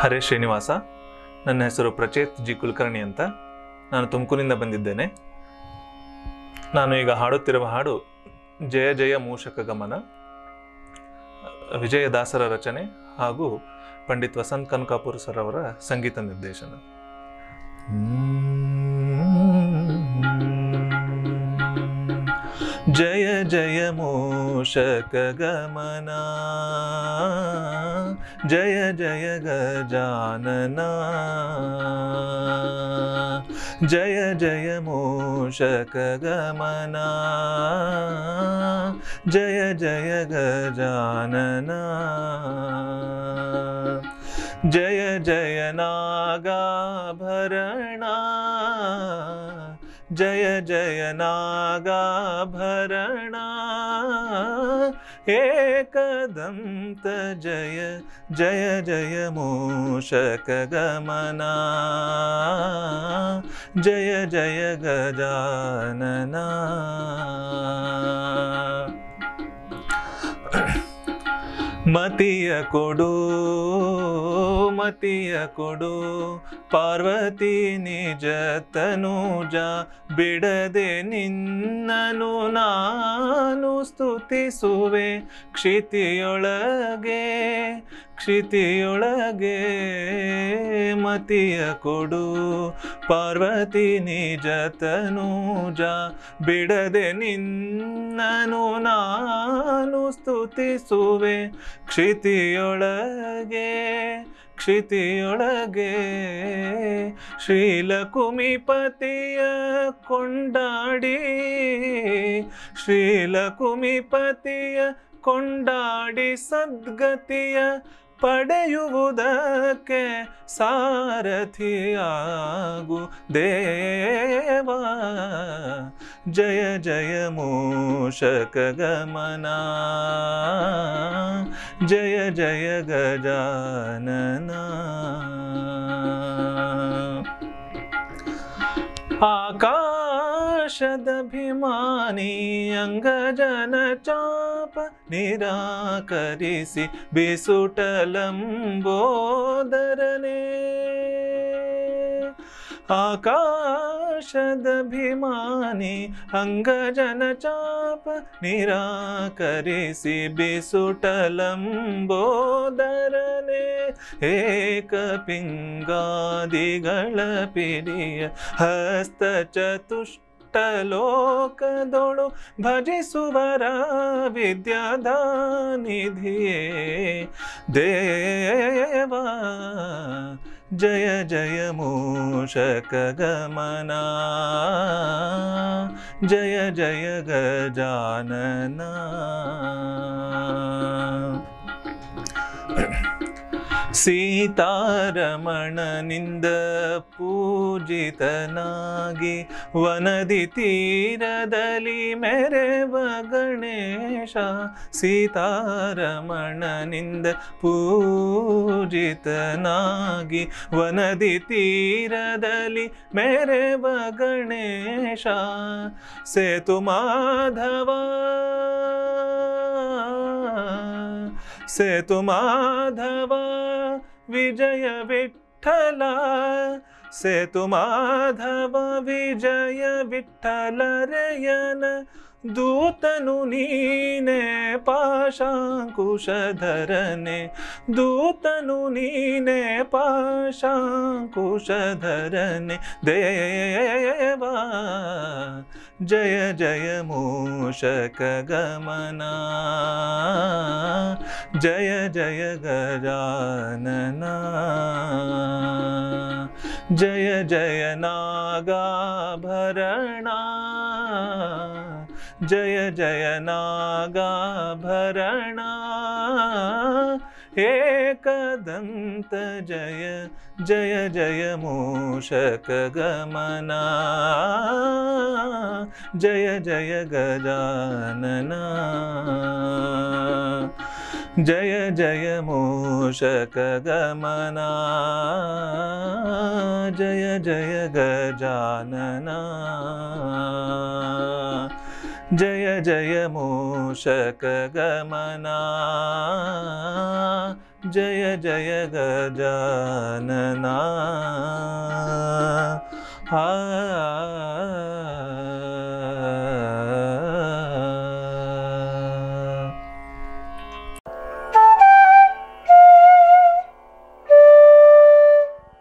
ಹರೇ ಶ್ರೀನಿವಾಸ. ನನ್ನ ಹೆಸರು ಪ್ರಚೇತ್ ಜಿ ಕುಲಕರ್ಣಿ ಅಂತ. ನಾನು ತುಮಕೂರಿನಿಂದ ಬಂದಿದ್ದೇನೆ. ನಾನು ಈಗ ಹಾಡುತ್ತಿರುವ ಹಾಡು ಜಯ ಜಯ ಮೂಷಕ ಗಮನ, ವಿಜಯದಾಸರ ರಚನೆ ಹಾಗೂ ಪಂಡಿತ್ ವಸಂತ್ ಕನಕಾಪುರ್ ಸರ್ ಅವರ ಸಂಗೀತ ನಿರ್ದೇಶನ. ಜಯ ಜಯ ಮೂಷಕ ಗಮನ, ಜಯ ಜಯ ಗಜಾನನ, ಜಯ ಜಯ ಮೂಷಕ ಗಮನ, ಜಯ ಜಯ ಗಜಾನನ, ಜಯ ಜಯ ನಾಗಾಭರಣ, ಜಯ ಜಯ ನಾಗಾಭರಣ, ಏಕದಂತ ಜಯ ಜಯ ಜಯ ಮೂಷಕ ಗಮನ, ಜಯ ಜಯ ಗಜಾನನ. ಮತಿಯ ಕೊಡು ಮತಿಯ ಕೊಡು ಪಾರ್ವತಿ ನಿಜ ತನುಜ, ಬಿಡದೆ ನಿನ್ನನು ನಾನು ಸ್ತುತಿಸುವೆ ಕ್ಷಿತಿಯೊಳಗೆ ಕ್ಷಿತಿಯೊಳಗೆ. ಮತಿಯ ಕೊಡು ಪಾರ್ವತಿ ನಿಜ ತನುಜ, ಬಿಡದೆ ನಿನ್ನನು ನಾನು ಸ್ತುತಿಸುವೆ ಕ್ಷಿತಿಯೊಳಗೆ ಕ್ಷಿತಿಯೊಳಗೆ. ಶ್ರೀಲಕುಮಿಪತಿಯ ಕೊಂಡಾಡಿ ಶ್ರೀಲಕುಮಿಪತಿಯ ಕೊಂಡಾಡಿ ಸದ್ಗತಿಯ ಪಡೆಯುವುದಕ್ಕೆ ಸಾರಥಿಯಾಗು ದೇವ. ಜಯ ಜಯ ಮೂಷಕ ಗಮನ, ಜಯ ಜಯ ಗಜಾನನ. ಆಕಾಶದಭಿಮಾನಿ ಅಂಗಜನ ಚಾಪ ನಿರಾಕರಿಸಿ ಬಿಸುಟಲಂಬೋದರನೆ. ಆಕಾಶದಭಿಮಾನಿ ಅಂಗಜನ ಚಾಪ ನಿರಾಕರಿಸಿ ಬಿಸುಟಲಂಬೋದರನೆ. ಏಕಪಿಂಗಾದಿಗಳ ಪಿಡಿಯ ಹಸ್ತ ಚತುಷ್ಟಲೋಕದೊಳು ಭಜಿಸುವರ ವಿದ್ಯಾದಾನಿಧಿಯೇ ದೇವ. ಜಯ ಜಯ ಮೂಷಕ ಗಮನ, ಜಯ ಜಯ ಗಜಾನನ. ಸೀತಾರಮಣನಿಂದ ಪೂಜಿತನಾಗಿ ವನದಿ ತೀರದಲ್ಲಿ ಮೆರೆವ ಗಣೇಶ. ಸೀತಾರಮಣನಿಂದ ಪೂಜಿತನಾಗಿ ವನದಿ ತೀರದಲ್ಲಿ ಮೆರೆವ ಗಣೇಶ. ಸೇತು ಮಾಧವ ಸೇತು ಮಾಧವ ವಿಜಯ ವಿಠಲ, ಸೇತು ಮಾಧವ ವಿಜಯ ವಿಠಲರೆಯನ ದೂತನು ನೀನೆ ಪಾಶಾಂಕುಶಧರನೆ. ದೂತನು ನೀನೆ ಪಾಶಾಂಕುಶಧರನೆ ದೇವ. ಜಯ ಜಯ ಮೂಷಕ ಗಮನ, ಜಯ ಜಯ ಗಜಾನನ, ಜಯ ಜಯ ನಾಗಾಭರಣ, ಜಯ ಜಯ ನಾಗಾಭರಣ, ಏಕದಂತ ಜಯ ಜಯ ಜಯ ಮೂಷಕ ಗಮನ, ಜಯ ಜಯ ಗಜಾನನ. ಜಯ ಜಯ ಮೂಷಕ ಗಮನ, ಜಯ ಜಯ ಗಜಾನನ. जय जय मूषक गमना ಜಯ ಜಯ ಗಜಾನನ. ಆ